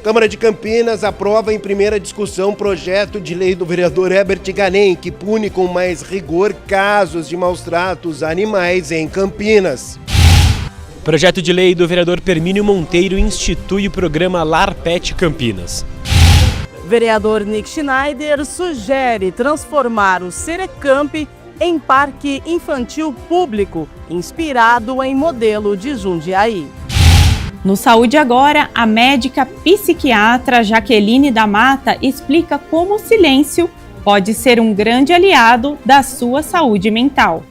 Câmara de Campinas aprova em primeira discussão projeto de lei do vereador Herbert Ganem, que pune com mais rigor casos de maus-tratos a animais em Campinas. Projeto de lei do vereador Permínio Monteiro institui o programa Lar Pet Campinas. Vereador Nick Schneider sugere transformar o Serecamp em parque infantil público, inspirado em modelo de Jundiaí. No Saúde Agora, a médica psiquiatra Jaqueline da Mata explica como o silêncio pode ser um grande aliado da sua saúde mental.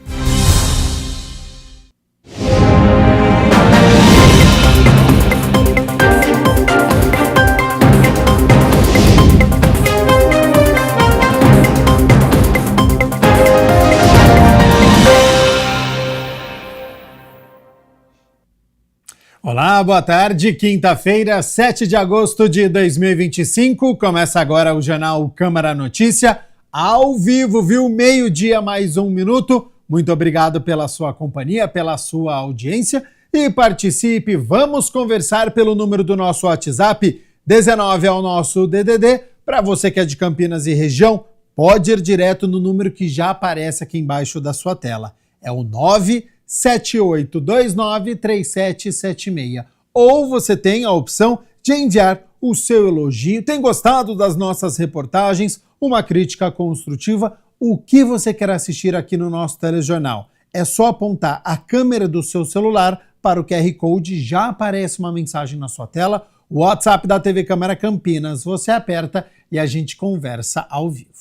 Olá, boa tarde. Quinta-feira, 7 de agosto de 2025. Começa agora o Jornal Câmara Notícia, ao vivo, viu? Meio-dia, mais um minuto. Muito obrigado pela sua companhia, pela sua audiência. E participe, vamos conversar pelo número do nosso WhatsApp, 19 é o nosso DDD. Para você que é de Campinas e região, pode ir direto no número que já aparece aqui embaixo da sua tela. É o 978293776. Ou você tem a opção de enviar o seu elogio. Tem gostado das nossas reportagens? Uma crítica construtiva? O que você quer assistir aqui no nosso telejornal? É só apontar a câmera do seu celular para o QR Code, já aparece uma mensagem na sua tela. O WhatsApp da TV Câmara Campinas, você aperta e a gente conversa ao vivo.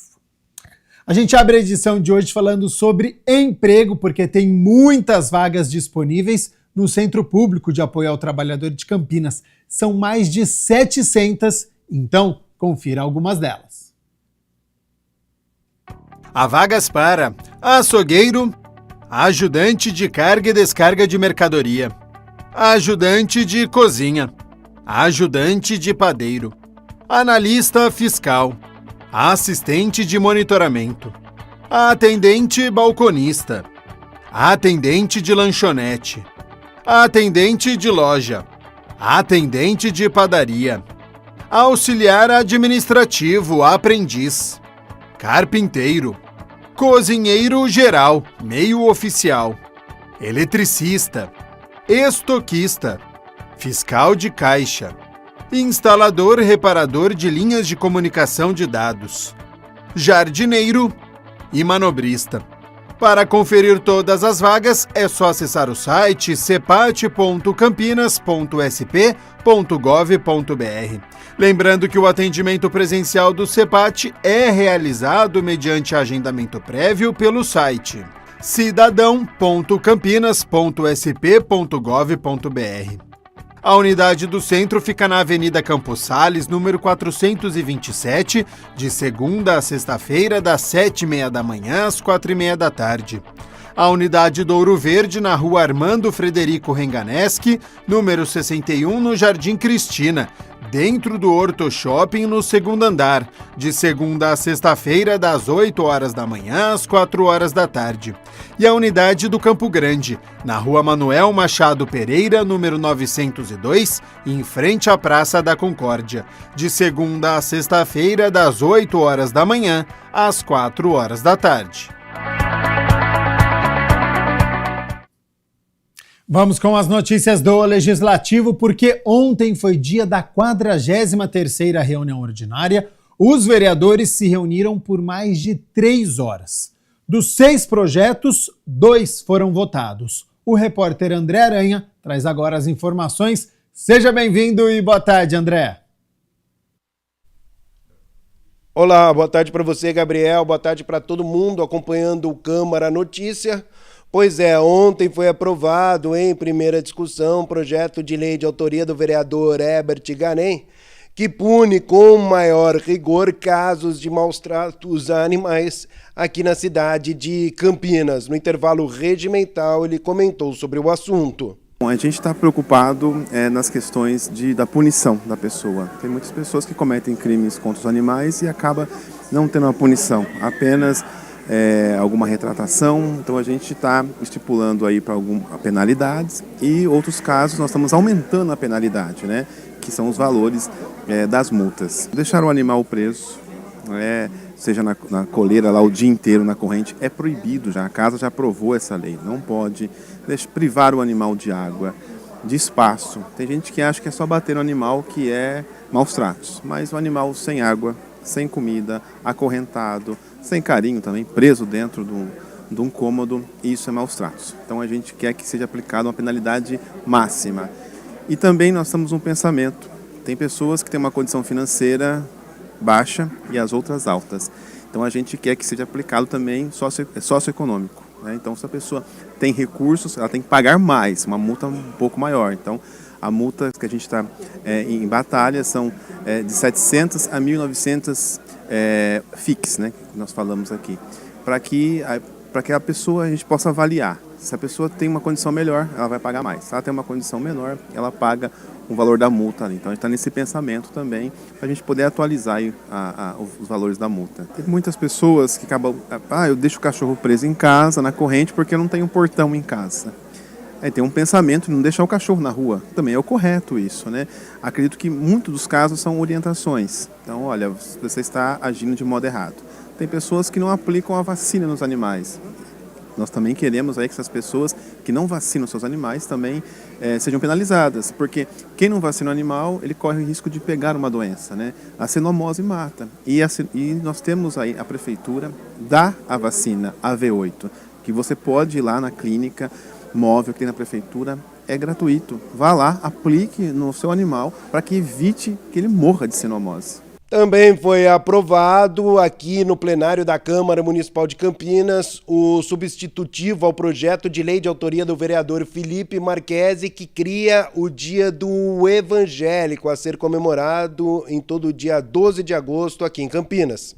A gente abre a edição de hoje falando sobre emprego, porque tem muitas vagas disponíveis no Centro Público de Apoio ao Trabalhador de Campinas. São mais de 700, então confira algumas delas. Há vagas para açougueiro, ajudante de carga e descarga de mercadoria, ajudante de cozinha, ajudante de padeiro, analista fiscal, assistente de monitoramento, atendente balconista, atendente de lanchonete, atendente de loja, atendente de padaria, auxiliar administrativo, aprendiz, carpinteiro, cozinheiro geral, meio oficial, eletricista, estoquista, fiscal de caixa, instalador reparador de linhas de comunicação de dados, jardineiro e manobrista. Para conferir todas as vagas, é só acessar o site cepat.campinas.sp.gov.br. Lembrando que o atendimento presencial do CEPAT é realizado mediante agendamento prévio pelo site cidadão.campinas.sp.gov.br. A unidade do centro fica na Avenida Campos Sales, número 427, de segunda a sexta-feira, das 7h30 da manhã às 4h30 da tarde. A unidade do Ouro Verde, na Rua Armando Frederico Renganeschi, número 61, no Jardim Cristina, dentro do Horto Shopping, no segundo andar, de segunda a sexta-feira, das 8h da manhã às 4h da tarde. E a unidade do Campo Grande, na Rua Manuel Machado Pereira, número 902, em frente à Praça da Concórdia, de segunda a sexta-feira, das 8h da manhã às 4h da tarde. Vamos com as notícias do Legislativo, porque ontem foi dia da 43ª reunião ordinária. Os vereadores se reuniram por mais de 3 horas. Dos 6 projetos, 2 foram votados. O repórter André Aranha traz agora as informações. Seja bem-vindo e boa tarde, André. Olá, boa tarde para você, Gabriel. Boa tarde para todo mundo acompanhando o Câmara Notícia. Pois é, ontem foi aprovado em primeira discussão um projeto de lei de autoria do vereador Herbert Ganem, que pune com maior rigor casos de maus-tratos a animais aqui na cidade de Campinas. No intervalo regimental, ele comentou sobre o assunto. A gente está preocupado nas questões da punição da pessoa. Tem muitas pessoas que cometem crimes contra os animais e acaba não tendo uma punição, apenas alguma retratação. Então a gente está estipulando aí para algumas penalidades, e outros casos nós estamos aumentando a penalidade, né? Que são os valores das multas. Deixar o animal preso, seja na coleira lá o dia inteiro na corrente, é proibido já. A casa já aprovou essa lei. Não pode privar o animal de água, de espaço. Tem gente que acha que é só bater no animal que é maus tratos, mas o animal sem água, sem comida, acorrentado, sem carinho também, preso dentro de um cômodo, isso é maus tratos. Então a gente quer que seja aplicada uma penalidade máxima. E também nós temos um pensamento. Tem pessoas que têm uma condição financeira baixa e as outras altas. Então a gente quer que seja aplicado também socioeconômico, né? Então se a pessoa tem recursos, ela tem que pagar mais, uma multa um pouco maior. Então a multa que a gente está em batalha são de 700 a 1.900 FIX, né, que nós falamos aqui, para que a pessoa, a gente possa avaliar. Se a pessoa tem uma condição melhor, ela vai pagar mais. Se ela tem uma condição menor, ela paga o valor da multa ali. Então a gente está nesse pensamento também, para a gente poder atualizar aí os valores da multa. Tem muitas pessoas que acabam, eu deixo o cachorro preso em casa, na corrente, porque eu não tenho um portão em casa. Tem um pensamento de não deixar o cachorro na rua. Também é o correto isso, né? Acredito que muitos dos casos são orientações. Então, olha, você está agindo de modo errado. Tem pessoas que não aplicam a vacina nos animais. Nós também queremos aí que essas pessoas que não vacinam seus animais também sejam penalizadas, porque quem não vacina o animal, ele corre o risco de pegar uma doença, né? A cenomose mata. E nós temos aí, a prefeitura dá a vacina, a V8, que você pode ir lá na clínica móvel que tem na prefeitura, é gratuito. Vá lá, aplique no seu animal para que evite que ele morra de cenomose. Também foi aprovado aqui no plenário da Câmara Municipal de Campinas o substitutivo ao projeto de lei de autoria do vereador Felipe Marquesi, que cria o Dia do Evangélico, a ser comemorado em todo o dia 12 de agosto aqui em Campinas.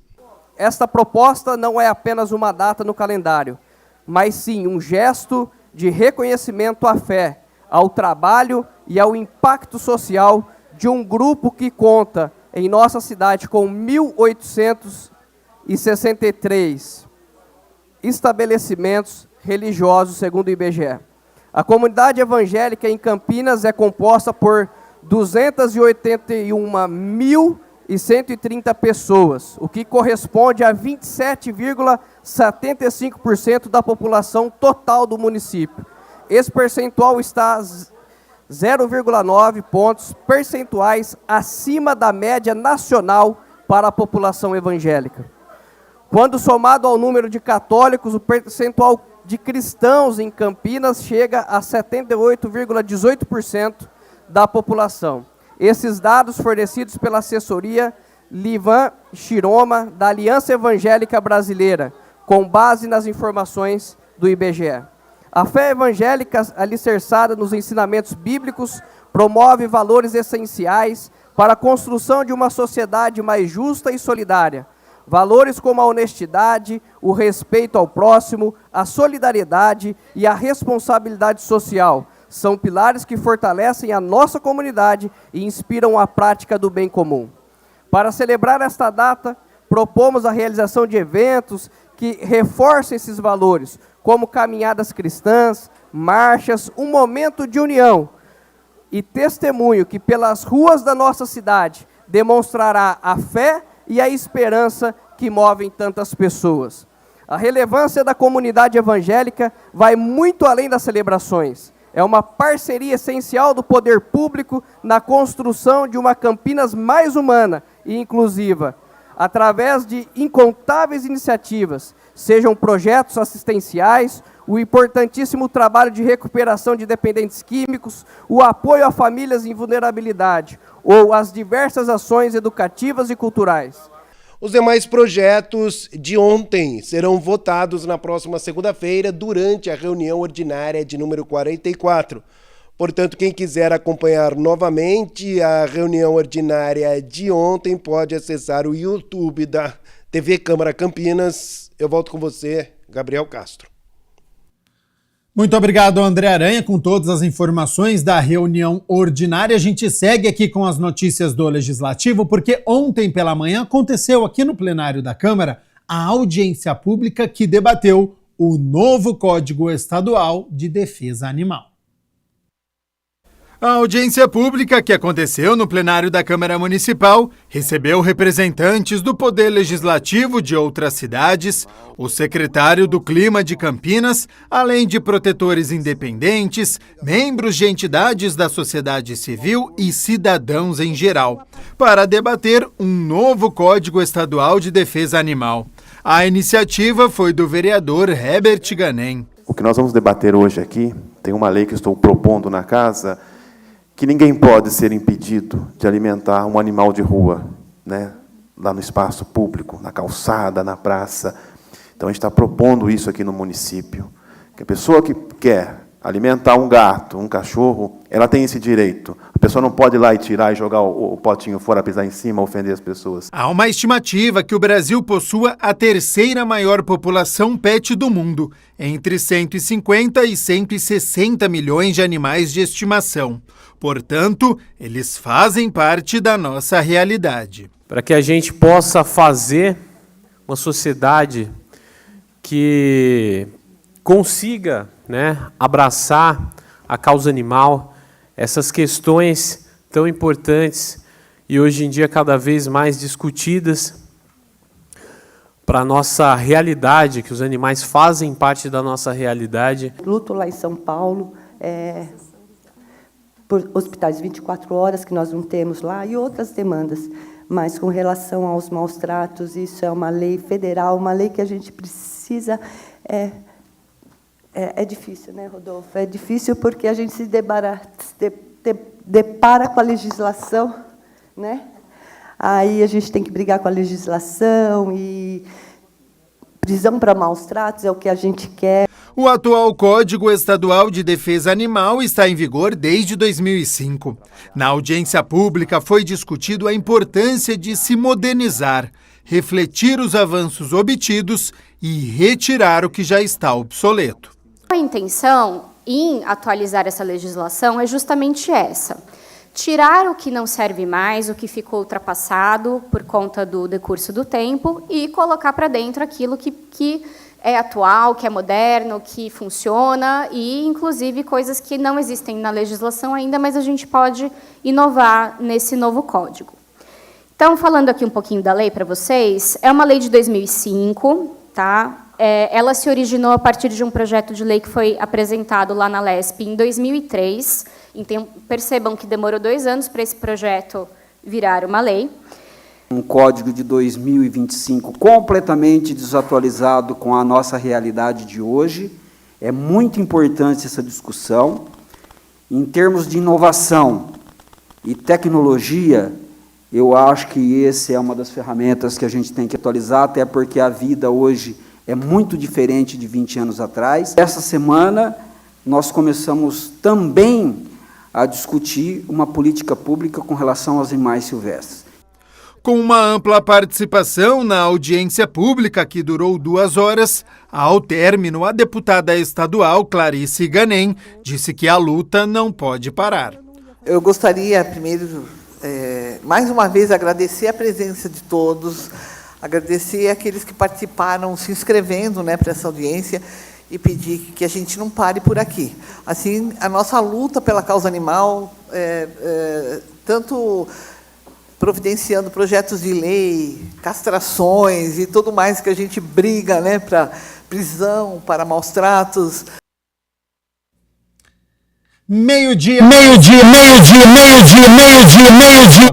Esta proposta não é apenas uma data no calendário, mas sim um gesto de reconhecimento à fé, ao trabalho e ao impacto social de um grupo que conta em nossa cidade com 1.863 estabelecimentos religiosos, segundo o IBGE. A comunidade evangélica em Campinas é composta por 281.130 pessoas, o que corresponde a 27,75% da população total do município. Esse percentual está 0,9 pontos percentuais acima da média nacional para a população evangélica. Quando somado ao número de católicos, o percentual de cristãos em Campinas chega a 78,18% da população. Esses dados fornecidos pela assessoria Livan Chiroma, da Aliança Evangélica Brasileira, com base nas informações do IBGE. A fé evangélica, alicerçada nos ensinamentos bíblicos, promove valores essenciais para a construção de uma sociedade mais justa e solidária. Valores como a honestidade, o respeito ao próximo, a solidariedade e a responsabilidade social são pilares que fortalecem a nossa comunidade e inspiram a prática do bem comum. Para celebrar esta data, propomos a realização de eventos que reforcem esses valores, como caminhadas cristãs, marchas, um momento de união e testemunho que pelas ruas da nossa cidade demonstrará a fé e a esperança que movem tantas pessoas. A relevância da comunidade evangélica vai muito além das celebrações. É uma parceria essencial do poder público na construção de uma Campinas mais humana e inclusiva, através de incontáveis iniciativas, sejam projetos assistenciais, o importantíssimo trabalho de recuperação de dependentes químicos, o apoio a famílias em vulnerabilidade, ou as diversas ações educativas e culturais. Os demais projetos de ontem serão votados na próxima segunda-feira durante a reunião ordinária de número 44. Portanto, quem quiser acompanhar novamente a reunião ordinária de ontem pode acessar o YouTube da TV Câmara Campinas. Eu volto com você, Gabriel Castro. Muito obrigado, André Aranha, com todas as informações da reunião ordinária. A gente segue aqui com as notícias do Legislativo, porque ontem pela manhã aconteceu aqui no plenário da Câmara a audiência pública que debateu o novo Código Estadual de Defesa Animal. A audiência pública, que aconteceu no plenário da Câmara Municipal, recebeu representantes do Poder Legislativo de outras cidades, o secretário do Clima de Campinas, além de protetores independentes, membros de entidades da sociedade civil e cidadãos em geral, para debater um novo Código Estadual de Defesa Animal. A iniciativa foi do vereador Herbert Ganem. O que nós vamos debater hoje aqui, tem uma lei que estou propondo na casa, que ninguém pode ser impedido de alimentar um animal de rua, né? Lá no espaço público, na calçada, na praça. Então, a gente está propondo isso aqui no município, que a pessoa que quer alimentar um gato, um cachorro, ela tem esse direito. A pessoa não pode ir lá e tirar e jogar o potinho fora, pisar em cima, ofender as pessoas. Há uma estimativa que o Brasil possua a terceira maior população pet do mundo, entre 150 e 160 milhões de animais de estimação. Portanto, eles fazem parte da nossa realidade. Para que a gente possa fazer uma sociedade que consiga, né, abraçar a causa animal, essas questões tão importantes e hoje em dia cada vez mais discutidas para a nossa realidade, que os animais fazem parte da nossa realidade. Luto lá em São Paulo, por hospitais 24 horas que nós não temos lá e outras demandas. Mas com relação aos maus tratos, isso é uma lei federal, uma lei que a gente precisa... É difícil, né, Rodolfo? É difícil porque a gente se depara com a legislação, né? Aí a gente tem que brigar com a legislação e prisão para maus tratos é o que a gente quer. O atual Código Estadual de Defesa Animal está em vigor desde 2005. Na audiência pública foi discutido a importância de se modernizar, refletir os avanços obtidos e retirar o que já está obsoleto. A intenção em atualizar essa legislação é justamente essa: tirar o que não serve mais, o que ficou ultrapassado por conta do decurso do tempo e colocar para dentro aquilo que é atual, que é moderno, que funciona e, inclusive, coisas que não existem na legislação ainda, mas a gente pode inovar nesse novo código. Então, falando aqui um pouquinho da lei para vocês, é uma lei de 2005, tá? Ela se originou a partir de um projeto de lei que foi apresentado lá na LESP em 2003. Então, percebam que demorou 2 anos para esse projeto virar uma lei. Um código de 2025 completamente desatualizado com a nossa realidade de hoje. É muito importante essa discussão. Em termos de inovação e tecnologia, eu acho que essa é uma das ferramentas que a gente tem que atualizar, até porque a vida hoje é muito diferente de 20 anos atrás. Essa semana, nós começamos também a discutir uma política pública com relação aos animais silvestres. Com uma ampla participação na audiência pública, que durou 2 horas, ao término, a deputada estadual Clarice Ganem disse que a luta não pode parar. Eu gostaria, primeiro, mais uma vez, agradecer a presença de todos, agradecer aqueles que participaram se inscrevendo, né, para essa audiência e pedir que a gente não pare por aqui. Assim, a nossa luta pela causa animal, tanto providenciando projetos de lei, castrações e tudo mais que a gente briga, né, para prisão, para maus tratos. Meio-dia.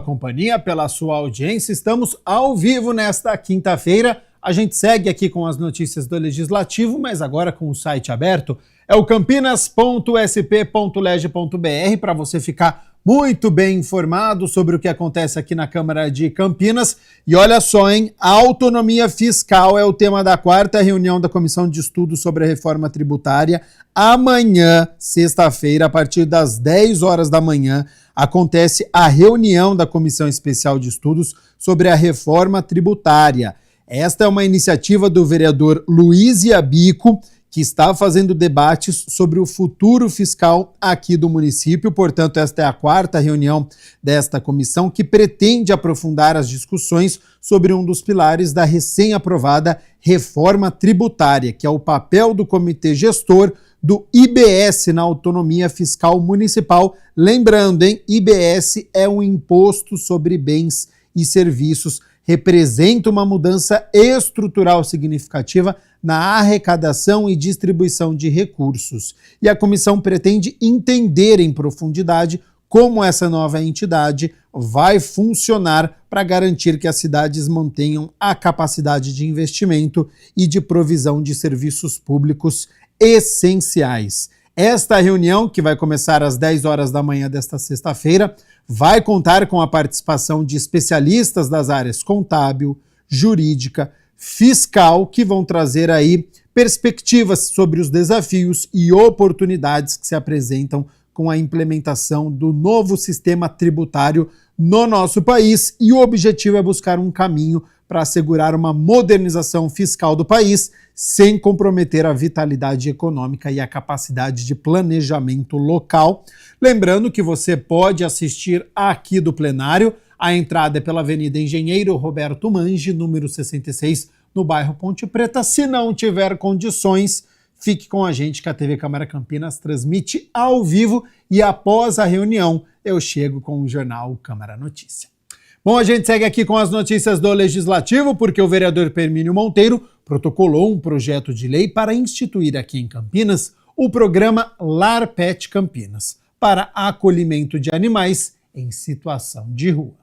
Companhia pela sua audiência. Estamos ao vivo nesta quinta-feira. A gente segue aqui com as notícias do Legislativo, mas agora com o site aberto. É o campinas.sp.leg.br para você ficar muito bem informado sobre o que acontece aqui na Câmara de Campinas. E olha só, hein? A autonomia fiscal é o tema da 4ª reunião da Comissão de Estudos sobre a Reforma Tributária. Amanhã, sexta-feira, a partir das 10 horas da manhã, acontece a reunião da Comissão Especial de Estudos sobre a Reforma Tributária. Esta é uma iniciativa do vereador Luiz Iabico, que está fazendo debates sobre o futuro fiscal aqui do município. Portanto, esta é a 4ª reunião desta comissão, que pretende aprofundar as discussões sobre um dos pilares da recém-aprovada reforma tributária, que é o papel do comitê gestor do IBS na autonomia fiscal municipal. Lembrando, hein, IBS é um imposto sobre bens e serviços, representa uma mudança estrutural significativa na arrecadação e distribuição de recursos. E a comissão pretende entender em profundidade como essa nova entidade vai funcionar para garantir que as cidades mantenham a capacidade de investimento e de provisão de serviços públicos essenciais. Esta reunião, que vai começar às 10 horas da manhã desta sexta-feira, vai contar com a participação de especialistas das áreas contábil, jurídica, fiscal, que vão trazer aí perspectivas sobre os desafios e oportunidades que se apresentam com a implementação do novo sistema tributário no nosso país, e o objetivo é buscar um caminho para assegurar uma modernização fiscal do país sem comprometer a vitalidade econômica e a capacidade de planejamento local. Lembrando que você pode assistir aqui do plenário. A entrada é pela Avenida Engenheiro Roberto Mange, número 66, no bairro Ponte Preta. Se não tiver condições, fique com a gente que a TV Câmara Campinas transmite ao vivo, e após a reunião eu chego com o jornal Câmara Notícia. Bom, a gente segue aqui com as notícias do Legislativo, porque o vereador Permínio Monteiro protocolou um projeto de lei para instituir aqui em Campinas o programa Lar Pet Campinas, para acolhimento de animais em situação de rua.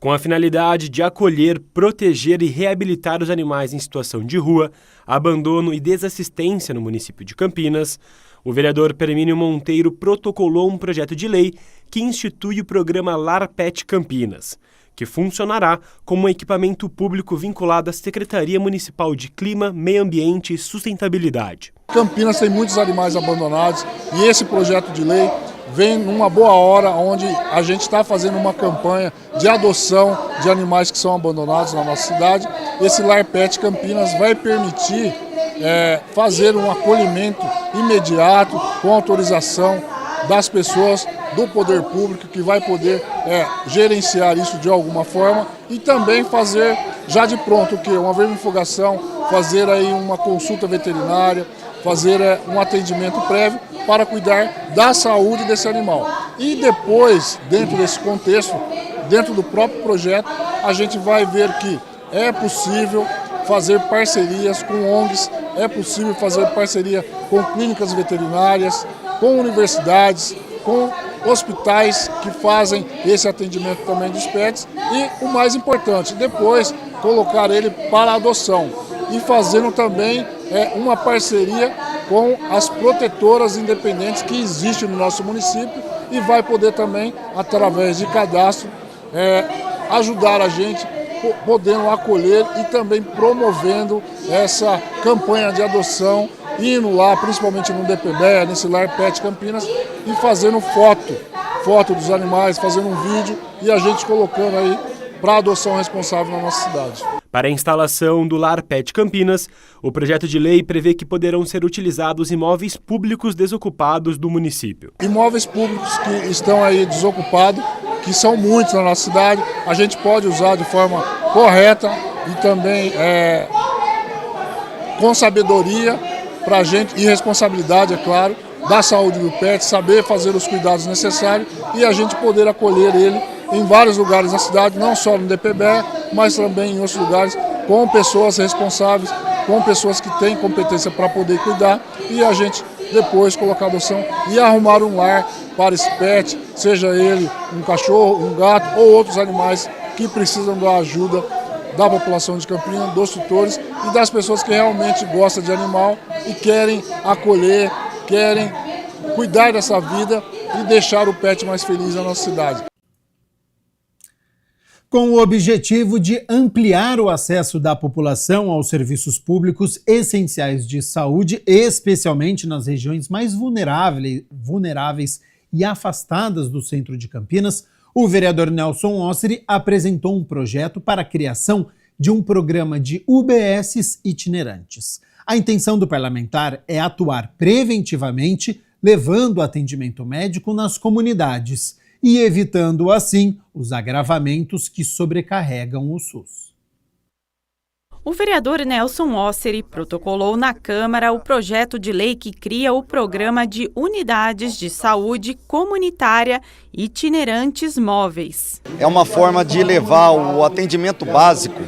Com a finalidade de acolher, proteger e reabilitar os animais em situação de rua, abandono e desassistência no município de Campinas, o vereador Permínio Monteiro protocolou um projeto de lei que institui o programa Lar Pet Campinas, que funcionará como um equipamento público vinculado à Secretaria Municipal de Clima, Meio Ambiente e Sustentabilidade. Campinas tem muitos animais abandonados e esse projeto de lei vem numa boa hora, onde a gente está fazendo uma campanha de adoção de animais que são abandonados na nossa cidade. Esse Lar Pet Campinas vai permitir fazer um acolhimento imediato, com autorização das pessoas do poder público, que vai poder gerenciar isso de alguma forma, e também fazer já de pronto uma vermifugação, fazer aí uma consulta veterinária, fazer um atendimento prévio para cuidar da saúde desse animal. E depois, dentro desse contexto, dentro do próprio projeto, a gente vai ver que é possível fazer parcerias com ONGs, é possível fazer parceria com clínicas veterinárias, com universidades, com hospitais que fazem esse atendimento também dos pets, e o mais importante, depois colocar ele para adoção e fazendo também uma parceria com as protetoras independentes que existem no nosso município, e vai poder também, através de cadastro, ajudar a gente, podendo acolher e também promovendo essa campanha de adoção, indo lá, principalmente no DPBE, nesse Lar Pet Campinas, e fazendo foto dos animais, fazendo um vídeo, e a gente colocando aí para adoção responsável na nossa cidade. Para a instalação do Lar Pet Campinas, o projeto de lei prevê que poderão ser utilizados imóveis públicos desocupados do município. Imóveis públicos que estão aí desocupados, que são muitos na nossa cidade, a gente pode usar de forma correta e também com sabedoria para a gente, e responsabilidade, é claro, da saúde do pet, saber fazer os cuidados necessários e a gente poder acolher ele em vários lugares da cidade, não só no DPBE, mas também em outros lugares, com pessoas responsáveis, com pessoas que têm competência para poder cuidar, e a gente depois colocar a adoção e arrumar um lar para esse pet, seja ele um cachorro, um gato ou outros animais que precisam da ajuda da população de Campinas, dos tutores e das pessoas que realmente gostam de animal e querem acolher, querem cuidar dessa vida e deixar o pet mais feliz na nossa cidade. Com o objetivo de ampliar o acesso da população aos serviços públicos essenciais de saúde, especialmente nas regiões mais vulneráveis e afastadas do centro de Campinas, o vereador Nelson Osseri apresentou um projeto para a criação de um programa de UBSs itinerantes. A intenção do parlamentar é atuar preventivamente, levando atendimento médico nas comunidades e evitando, assim, os agravamentos que sobrecarregam o SUS. O vereador Nelson Osseri protocolou na Câmara o projeto de lei que cria o Programa de Unidades de Saúde Comunitária Itinerantes Móveis. É uma forma de levar o atendimento básico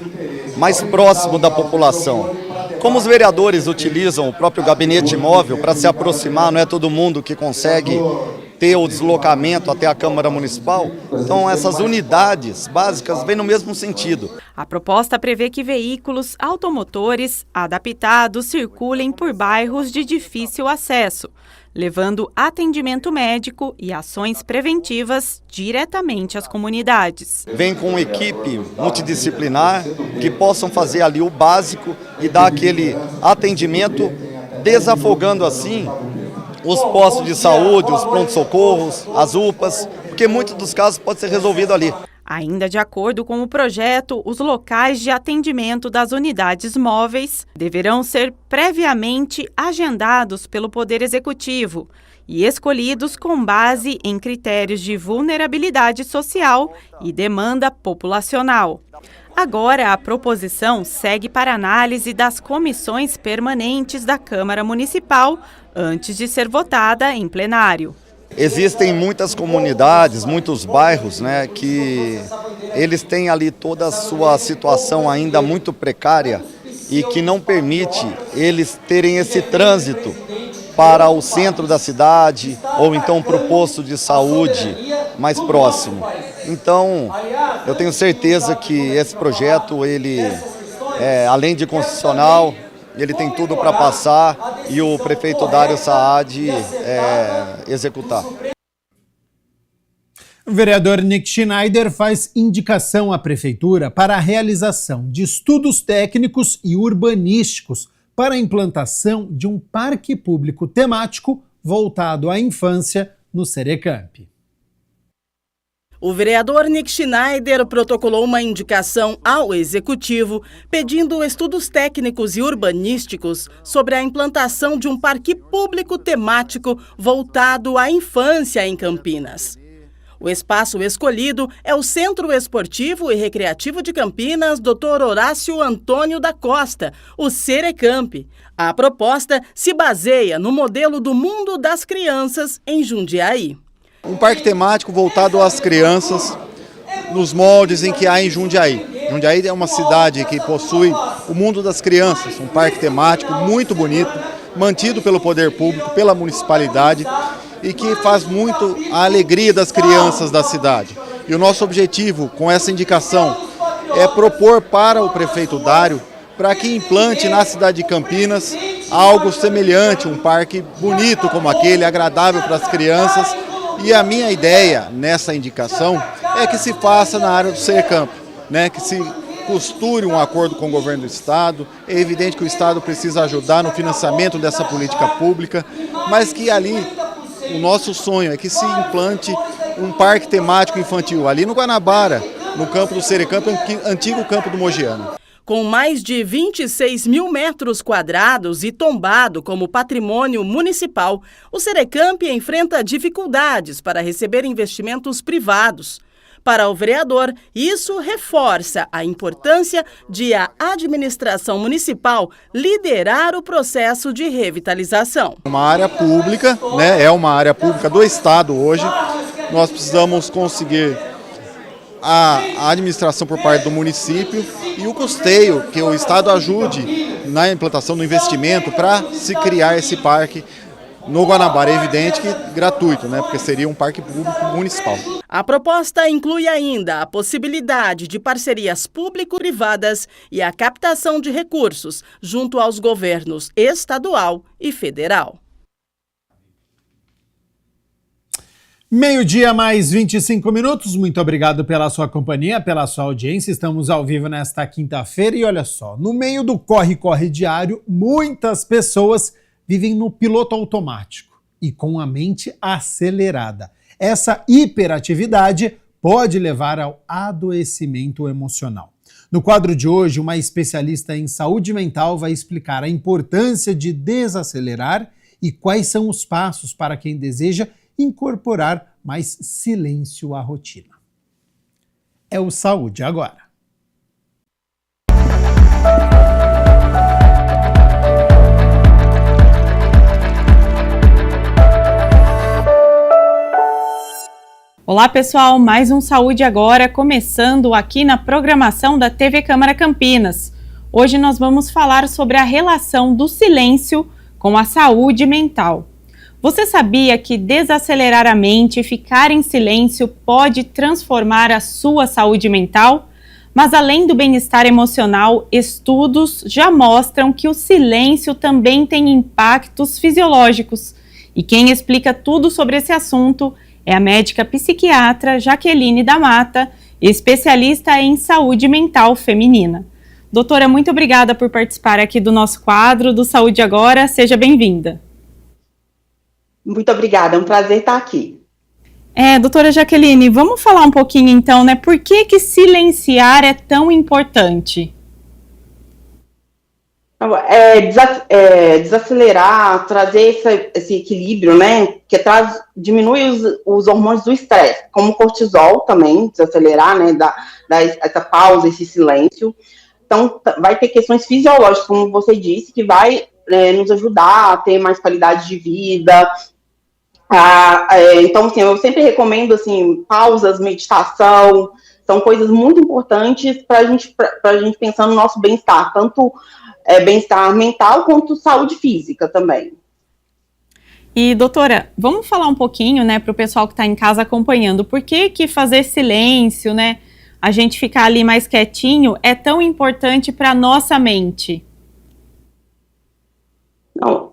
mais próximo da população. Como os vereadores utilizam o próprio gabinete móvel para se aproximar, não é todo mundo que consegue ter o deslocamento até a Câmara Municipal, então essas unidades básicas vêm no mesmo sentido. A proposta prevê que veículos automotores adaptados circulem por bairros de difícil acesso, levando atendimento médico e ações preventivas diretamente às comunidades. Vem com equipe multidisciplinar que possam fazer ali o básico e dar aquele atendimento, desafogando assim os postos de saúde, os pronto-socorros, as UPAs, porque muitos dos casos pode ser resolvido ali. Ainda de acordo com o projeto, os locais de atendimento das unidades móveis deverão ser previamente agendados pelo Poder Executivo e escolhidos com base em critérios de vulnerabilidade social e demanda populacional. Agora, a proposição segue para análise das comissões permanentes da Câmara Municipal antes de ser votada em plenário. Existem muitas comunidades, muitos bairros, né, que eles têm ali toda a sua situação ainda muito precária e que não permite eles terem esse trânsito para o centro da cidade ou então para o posto de saúde mais próximo. Então, eu tenho certeza que esse projeto, ele, além de constitucional, ele tem tudo para passar e o prefeito Dário Saad executar. O vereador Nick Schneider faz indicação à prefeitura para a realização de estudos técnicos e urbanísticos para a implantação de um parque público temático voltado à infância no Cerecamp. O vereador Nick Schneider protocolou uma indicação ao Executivo pedindo estudos técnicos e urbanísticos sobre a implantação de um parque público temático voltado à infância em Campinas. O espaço escolhido é o Centro Esportivo e Recreativo de Campinas, Dr. Horácio Antônio da Costa, o Cerecamp. A proposta se baseia no modelo do Mundo das Crianças em Jundiaí. Um parque temático voltado às crianças, nos moldes em que há em Jundiaí. Jundiaí é uma cidade que possui o Mundo das Crianças, um parque temático muito bonito, mantido pelo poder público, pela municipalidade, e que faz muito a alegria das crianças da cidade. E o nosso objetivo com essa indicação é propor para o prefeito Dário para que implante na cidade de Campinas algo semelhante, um parque bonito como aquele, agradável para as crianças. E a minha ideia nessa indicação é que se faça na área do Cerecamp, né, que se costure um acordo com o governo do Estado. É evidente que o Estado precisa ajudar no financiamento dessa política pública, mas que ali o nosso sonho é que se implante um parque temático infantil ali no Guanabara, no campo do Cerecamp, antigo campo do Mogiano. Com mais de 26 mil metros quadrados e tombado como patrimônio municipal, o Cerecamp enfrenta dificuldades para receber investimentos privados. Para o vereador, isso reforça a importância de a administração municipal liderar o processo de revitalização. Uma área pública, né, é uma área pública do Estado hoje. Nós precisamos conseguir a administração por parte do município e o custeio, que o Estado ajude na implantação do investimento para se criar esse parque no Guanabara. É evidente que gratuito, né, porque seria um parque público municipal. A proposta inclui ainda a possibilidade de parcerias público-privadas e a captação de recursos junto aos governos estadual e federal. 12:00 mais 25 minutos. Muito obrigado pela sua companhia, pela sua audiência. Estamos ao vivo nesta quinta-feira e olha só, no meio do corre-corre diário, muitas pessoas vivem no piloto automático e com a mente acelerada. Essa hiperatividade pode levar ao adoecimento emocional. No quadro de hoje, uma especialista em saúde mental vai explicar a importância de desacelerar e quais são os passos para quem deseja incorporar mais silêncio à rotina. É o Saúde Agora. Olá pessoal, mais um Saúde Agora, começando aqui na programação da TV Câmara Campinas. Hoje nós vamos falar sobre a relação do silêncio com a saúde mental. Você sabia que desacelerar a mente e ficar em silêncio pode transformar a sua saúde mental? Mas além do bem-estar emocional, estudos já mostram que o silêncio também tem impactos fisiológicos. E quem explica tudo sobre esse assunto é a médica psiquiatra Jaqueline da Mata, especialista em saúde mental feminina. Doutora, muito obrigada por participar aqui do nosso quadro do Saúde Agora. Seja bem-vinda. Muito obrigada, é um prazer estar aqui. Doutora Jaqueline, vamos falar um pouquinho então, né? Por que silenciar é tão importante? Desacelerar, trazer esse equilíbrio, né? Que diminui os hormônios do estresse, como o cortisol também, desacelerar, né? Essa pausa, esse silêncio. Então, vai ter questões fisiológicas, como você disse, que vai nos ajudar a ter mais qualidade de vida. Então, assim, eu sempre recomendo, assim, pausas, meditação, são coisas muito importantes para a gente pensar no nosso bem-estar, tanto bem-estar mental quanto saúde física também. E, doutora, vamos falar um pouquinho, né, para o pessoal que está em casa acompanhando, por que fazer silêncio, né, a gente ficar ali mais quietinho é tão importante para a nossa mente? Não,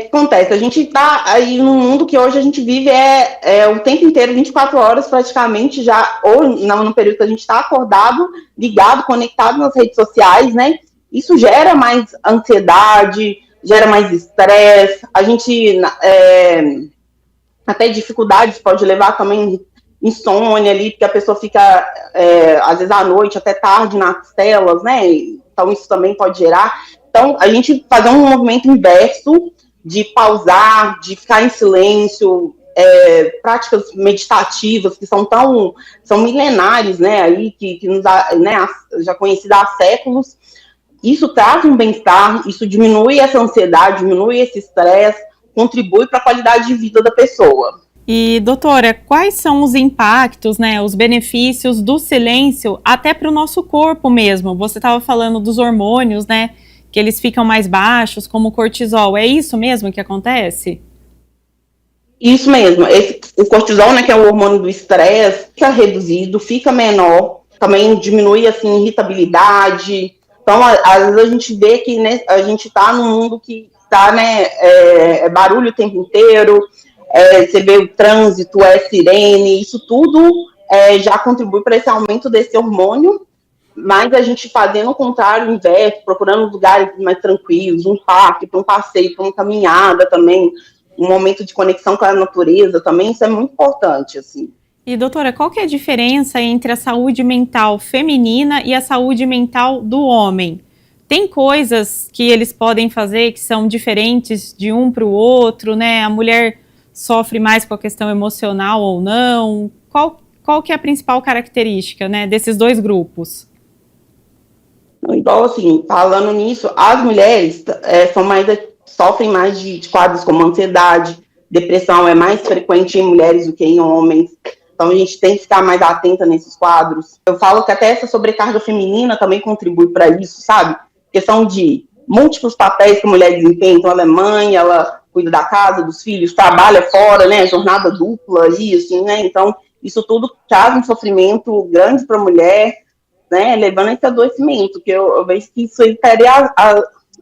acontece, a gente está aí num mundo que hoje a gente vive o tempo inteiro, 24 horas praticamente, já, ou não, no período que a gente está acordado, ligado, conectado nas redes sociais, né? Isso gera mais ansiedade, gera mais estresse, a gente até dificuldades pode levar também insônia ali, porque a pessoa fica, às vezes à noite, até tarde nas telas, né? Então isso também pode gerar. Então, a gente fazer um movimento inverso de pausar, de ficar em silêncio, práticas meditativas que são milenares, né, aí, que nos né, já conhecidas há séculos. Isso traz um bem-estar, isso diminui essa ansiedade, diminui esse estresse, contribui para a qualidade de vida da pessoa. E, doutora, quais são os impactos, né, os benefícios do silêncio até para o nosso corpo mesmo? Você estava falando dos hormônios, né, que eles ficam mais baixos, como o cortisol. É isso mesmo que acontece? Isso mesmo. O cortisol, né, que é o hormônio do estresse, fica reduzido, fica menor, também diminui, assim, irritabilidade. Então, às vezes a gente vê que, né, a gente está num mundo que está, né, barulho o tempo inteiro, você vê o trânsito, sirene, isso tudo já contribui para esse aumento desse hormônio. Mas a gente fazendo o contrário, o inverso, procurando lugares mais tranquilos, um parque, para um passeio, para uma caminhada também, um momento de conexão com a natureza também, isso é muito importante, assim. E, doutora, qual que é a diferença entre a saúde mental feminina e a saúde mental do homem? Tem coisas que eles podem fazer que são diferentes de um para o outro, né? A mulher sofre mais com a questão emocional ou não? Qual que é a principal característica, né, desses dois grupos? Igual, assim, falando nisso, as mulheres sofrem mais de quadros como ansiedade, depressão é mais frequente em mulheres do que em homens, então a gente tem que ficar mais atenta nesses quadros. Eu falo que até essa sobrecarga feminina também contribui para isso, sabe? Questão de múltiplos papéis que a mulher desempenha, então ela é mãe, ela cuida da casa, dos filhos, trabalha fora, né, jornada dupla aí, assim, né, então isso tudo traz um sofrimento grande para a mulher, né, levando a esse adoecimento, que eu vejo que isso seria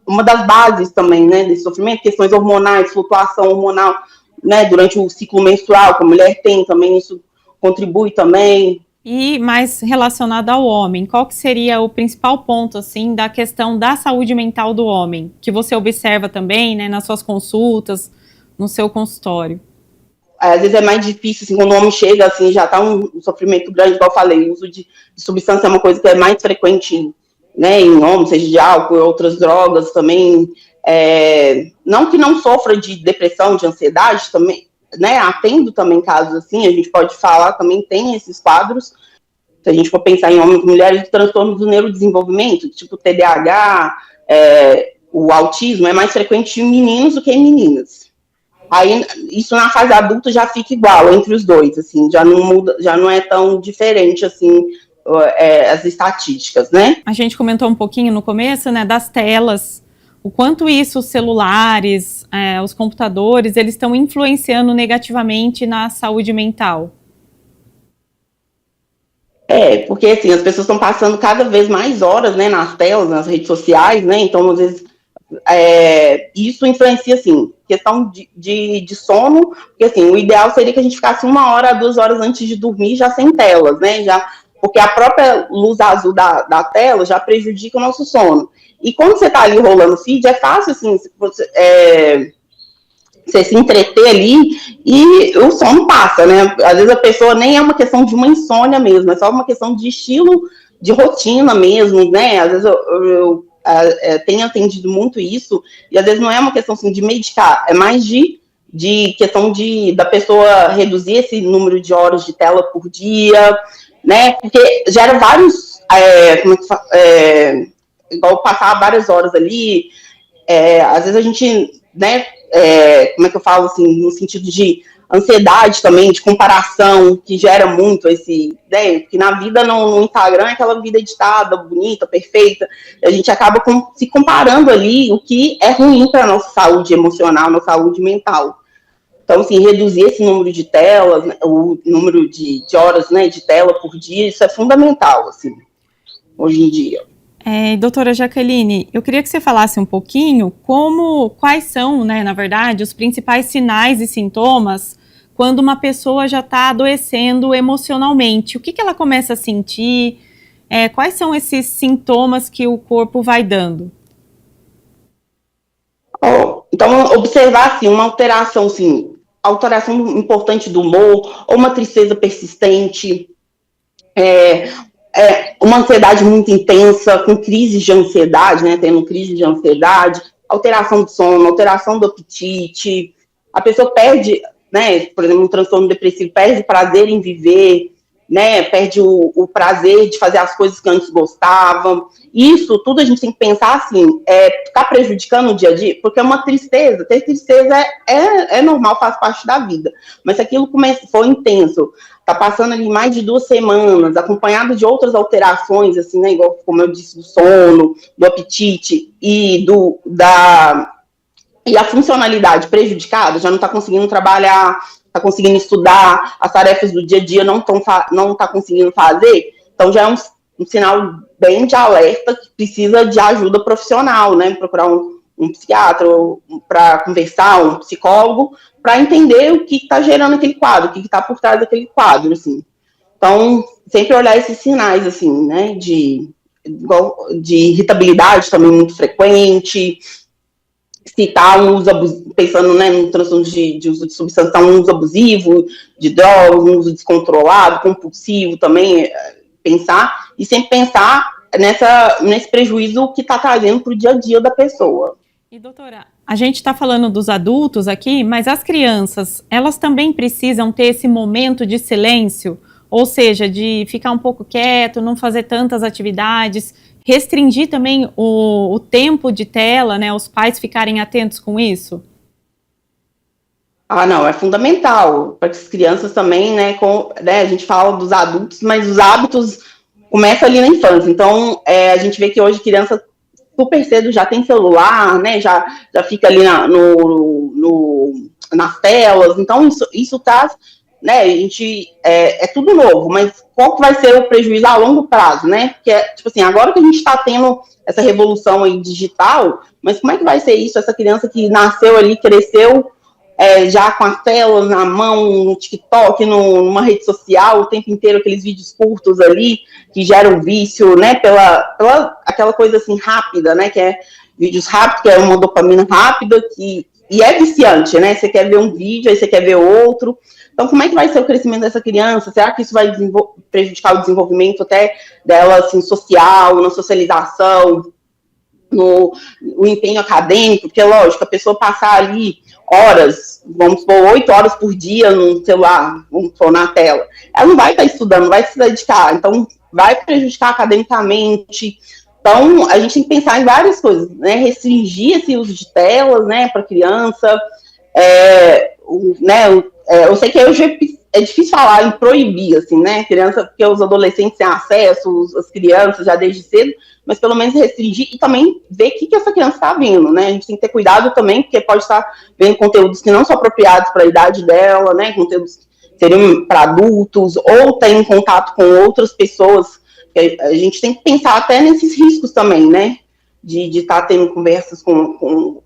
uma das bases também, né, desse sofrimento, questões hormonais, flutuação hormonal, né, durante o ciclo menstrual que a mulher tem também, isso contribui também. E mais relacionado ao homem, qual que seria o principal ponto, assim, da questão da saúde mental do homem, que você observa também, né, nas suas consultas, no seu consultório? Às vezes é mais difícil, assim, quando o homem chega, assim, já está um sofrimento grande, igual eu falei, o uso de substância é uma coisa que é mais frequente, né, em homens, seja de álcool e outras drogas também, não que não sofra de depressão, de ansiedade também, né, atendo também casos assim, a gente pode falar, também tem esses quadros, se a gente for pensar em homens e mulheres, de transtorno do neurodesenvolvimento, tipo TDAH, o autismo, é mais frequente em meninos do que em meninas. Aí, isso na fase adulta já fica igual entre os dois, assim, já não muda, já não é tão diferente, assim, as estatísticas, né? A gente comentou um pouquinho no começo, né, das telas, o quanto isso, os celulares, os computadores, eles estão influenciando negativamente na saúde mental. Porque assim, as pessoas estão passando cada vez mais horas, né, nas telas, nas redes sociais, né, então às vezes isso influencia, assim, questão de sono, porque assim, o ideal seria que a gente ficasse 1 hora a 2 horas antes de dormir já sem telas, né, porque a própria luz azul da tela já prejudica o nosso sono. E quando você está ali rolando o feed, é fácil, assim, você se entreter ali e o sono passa, né? Às vezes a pessoa nem é uma questão de uma insônia mesmo, é só uma questão de estilo, de rotina mesmo, né? Às vezes eu tenho atendido muito isso, e às vezes não é uma questão assim, de medicar, é mais de questão da pessoa reduzir esse número de horas de tela por dia, né? Porque gera vários, igual passar várias horas ali, às vezes a gente, né, como é que eu falo, assim, no sentido de ansiedade também, de comparação, que gera muito esse, né, porque na vida no Instagram é aquela vida editada, bonita, perfeita, e a gente acaba se comparando ali, o que é ruim para a nossa saúde emocional, nossa saúde mental. Então, assim, reduzir esse número de telas, né, o número de horas, né, de tela por dia, isso é fundamental, assim, hoje em dia. Doutora Jaqueline, eu queria que você falasse um pouquinho quais são, né, na verdade, os principais sinais e sintomas quando uma pessoa já está adoecendo emocionalmente. O que ela começa a sentir? Quais são esses sintomas que o corpo vai dando? Então, observar, assim, uma alteração, assim, alteração importante do humor, ou uma tristeza persistente, uma ansiedade muito intensa, com crises de ansiedade, né, tendo crise de ansiedade, alteração do sono, alteração do apetite, a pessoa perde, né, por exemplo, um transtorno depressivo, perde prazer em viver, né, perde o prazer de fazer as coisas que antes gostavam. Isso tudo a gente tem que pensar assim, tá prejudicando o dia a dia, porque é uma tristeza, ter tristeza é normal, faz parte da vida, mas se aquilo for intenso, tá passando ali mais de 2 semanas, acompanhado de outras alterações, assim, né, igual como eu disse, do sono, do apetite e a funcionalidade prejudicada, já não está conseguindo trabalhar, está conseguindo estudar, as tarefas do dia a dia não está conseguindo fazer, então já é um sinal bem de alerta que precisa de ajuda profissional, né? Procurar um psiquiatra para conversar, um psicólogo, para entender o que está gerando aquele quadro, o que está por trás daquele quadro, assim. Então, sempre olhar esses sinais, assim, né? De irritabilidade também muito frequente, se está um uso abusivo, pensando, né, no transtorno de uso de substância, tá um uso abusivo de drogas, um uso descontrolado, compulsivo também, pensar, e sempre pensar nesse prejuízo que está trazendo para o dia a dia da pessoa. E doutora, a gente está falando dos adultos aqui, mas as crianças, elas também precisam ter esse momento de silêncio, ou seja, de ficar um pouco quieto, não fazer tantas atividades, restringir também o tempo de tela, né, os pais ficarem atentos com isso? Não, é fundamental para que as crianças também, né, a gente fala dos adultos, mas os hábitos começam ali na infância. Então, a gente vê que hoje criança super cedo já tem celular, né, já fica ali nas telas. Então, isso tá, né, a gente, é tudo novo, mas qual que vai ser o prejuízo a longo prazo, né? Porque, tipo assim, agora que a gente está tendo essa revolução aí digital, mas como é que vai ser isso, essa criança que nasceu ali, cresceu, já com as telas na mão, no TikTok, numa rede social, o tempo inteiro, aqueles vídeos curtos ali, que geram vício, né, pela aquela coisa assim, rápida, né, que é vídeos rápidos, que é uma dopamina rápida, e é viciante, né, você quer ver um vídeo, aí você quer ver outro. Então, como é que vai ser o crescimento dessa criança? Será que isso vai prejudicar o desenvolvimento até dela, assim, social, na socialização, no empenho acadêmico? Porque, lógico, a pessoa passar ali horas, vamos supor, 8 horas por dia no celular, vamos supor, na tela, ela não vai estar estudando, não vai se dedicar, então vai prejudicar academicamente. Então, a gente tem que pensar em várias coisas, né? Restringir esse uso de telas, né, para criança, Eu sei que hoje é difícil falar em proibir, assim, né, criança, porque os adolescentes têm acesso, as crianças já desde cedo, mas pelo menos restringir e também ver o que essa criança está vendo, né, a gente tem que ter cuidado também, porque pode estar vendo conteúdos que não são apropriados para a idade dela, né, conteúdos que seriam para adultos, ou tem contato com outras pessoas, a gente tem que pensar até nesses riscos também, né, de estar tendo conversas com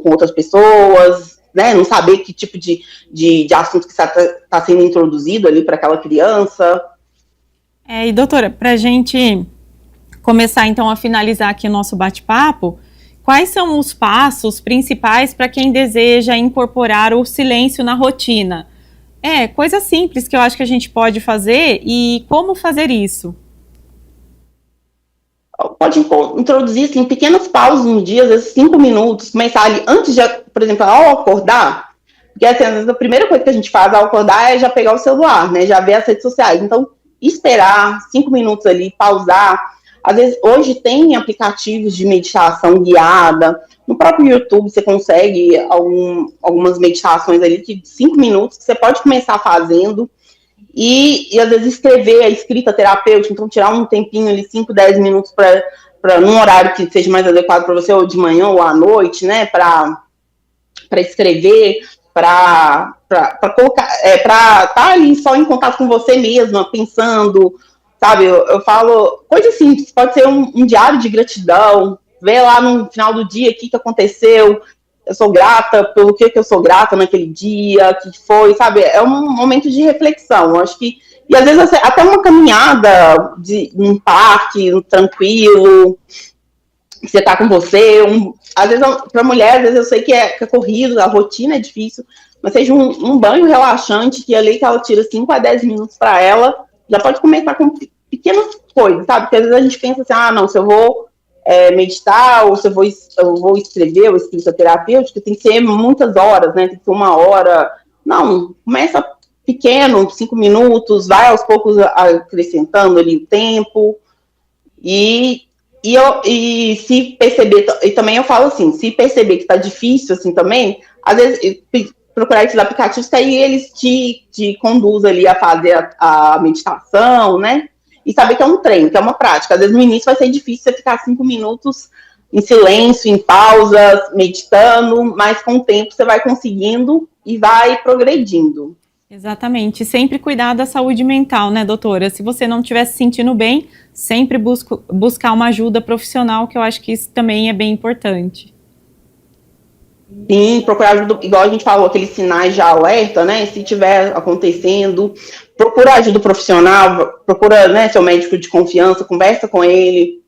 outras pessoas, né, não saber que tipo de assunto que está sendo introduzido ali para aquela criança. E doutora, para a gente começar então a finalizar aqui o nosso bate-papo, quais são os passos principais para quem deseja incorporar o silêncio na rotina? Coisa simples que eu acho que a gente pode fazer e como fazer isso? Pode introduzir assim, pequenas pausas no dia, às vezes 5 minutos, começar ali antes de, por exemplo, ao acordar, porque assim, às vezes a primeira coisa que a gente faz ao acordar é já pegar o celular, né, já ver as redes sociais, então esperar 5 minutos ali, pausar, às vezes hoje tem aplicativos de meditação guiada, no próprio YouTube você consegue algumas meditações ali de 5 minutos que você pode começar fazendo, e às vezes escrever a escrita terapêutica, então tirar um tempinho ali, 5, 10 minutos para num horário que seja mais adequado para você, ou de manhã ou à noite, né, para escrever, para colocar, para estar ali só em contato com você mesma, pensando, sabe, eu falo, coisa simples, pode ser um diário de gratidão, ver lá no final do dia o que aconteceu, eu sou grata pelo que eu sou grata naquele dia, que foi, sabe, é um momento de reflexão, acho que, e às vezes até uma caminhada num parque, tranquilo, você tá com você, às vezes para mulher, às vezes eu sei que é corrido, a rotina é difícil, mas seja um banho relaxante, que ali que ela tira 5 a 10 minutos para ela, já pode começar com pequenas coisas, sabe, porque às vezes a gente pensa assim, não, se eu vou meditar, ou se eu vou escrever, ou escrita terapêutica, tem que ser muitas horas, né, tem que ser 1 hora, não, começa pequeno, 5 minutos, vai aos poucos acrescentando ali o tempo, e se perceber, e também eu falo assim, se perceber que tá difícil, assim, também, às vezes, procurar esses aplicativos, que aí eles te conduzem ali a fazer a meditação, né, e saber que é um treino, que é uma prática. Às vezes no início vai ser difícil você ficar 5 minutos em silêncio, em pausas, meditando, mas com o tempo você vai conseguindo e vai progredindo. Exatamente, sempre cuidar da saúde mental, né, doutora? Se você não estiver se sentindo bem, sempre buscar uma ajuda profissional, que eu acho que isso também é bem importante. Sim, procurar ajuda, igual a gente falou, aqueles sinais de alerta, né, se tiver acontecendo, procura ajuda profissional, procura, né, seu médico de confiança, conversa com ele,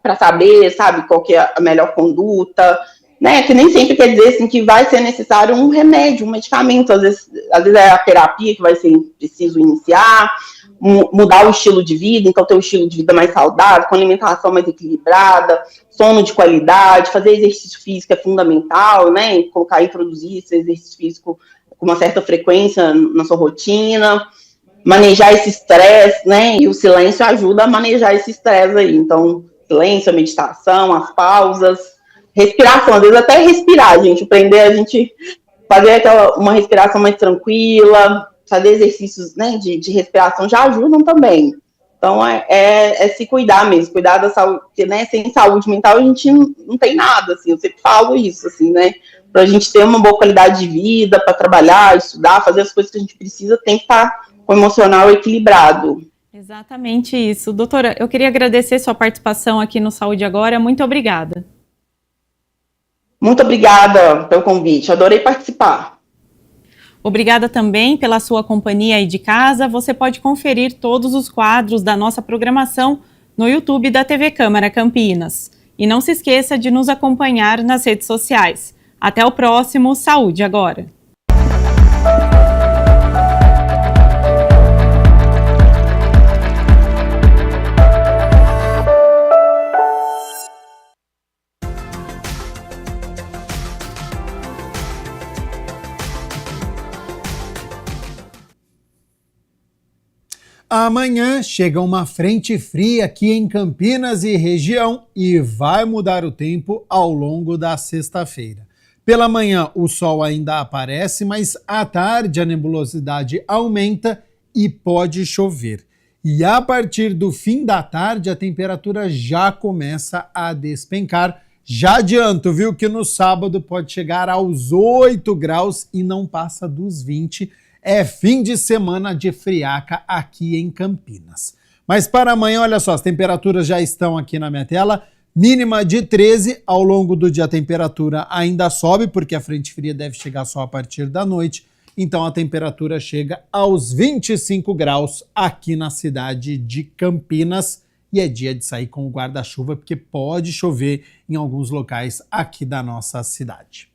para saber, sabe, qual que é a melhor conduta, né, que nem sempre quer dizer, assim, que vai ser necessário um remédio, um medicamento, às vezes é a terapia que vai ser preciso iniciar, mudar o estilo de vida, então ter um estilo de vida mais saudável, com alimentação mais equilibrada, sono de qualidade, fazer exercício físico é fundamental, né, introduzir esse exercício físico com uma certa frequência na sua rotina, manejar esse estresse, né, e o silêncio ajuda a manejar esse estresse aí, então, silêncio, a meditação, as pausas, respiração, às vezes até respirar, gente, aprender a gente fazer uma respiração mais tranquila, fazer exercícios, né, de respiração já ajudam também. Então, é se cuidar mesmo, cuidar da saúde, porque, né, sem saúde mental a gente não tem nada, assim, eu sempre falo isso, assim, né, pra gente ter uma boa qualidade de vida, para trabalhar, estudar, fazer as coisas que a gente precisa, tem que estar com o emocional equilibrado. Exatamente isso. Doutora, eu queria agradecer sua participação aqui no Saúde Agora, muito obrigada. Muito obrigada pelo convite, adorei participar. Obrigada também pela sua companhia aí de casa. Você pode conferir todos os quadros da nossa programação no YouTube da TV Câmara Campinas. E não se esqueça de nos acompanhar nas redes sociais. Até o próximo Saúde Agora. Amanhã chega uma frente fria aqui em Campinas e região e vai mudar o tempo ao longo da sexta-feira. Pela manhã o sol ainda aparece, mas à tarde a nebulosidade aumenta e pode chover. E a partir do fim da tarde a temperatura já começa a despencar. Já adianto, viu, que no sábado pode chegar aos 8 graus e não passa dos 20. É fim de semana de friaca aqui em Campinas. Mas para amanhã, olha só, as temperaturas já estão aqui na minha tela. Mínima de 13, ao longo do dia a temperatura ainda sobe, porque a frente fria deve chegar só a partir da noite. Então a temperatura chega aos 25 graus aqui na cidade de Campinas. E é dia de sair com o guarda-chuva, porque pode chover em alguns locais aqui da nossa cidade.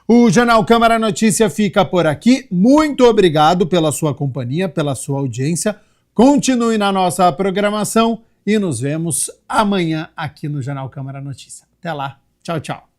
O Jornal Câmara Notícia fica por aqui. Muito obrigado pela sua companhia, pela sua audiência. Continue na nossa programação e nos vemos amanhã aqui no Jornal Câmara Notícia. Até lá. Tchau, tchau.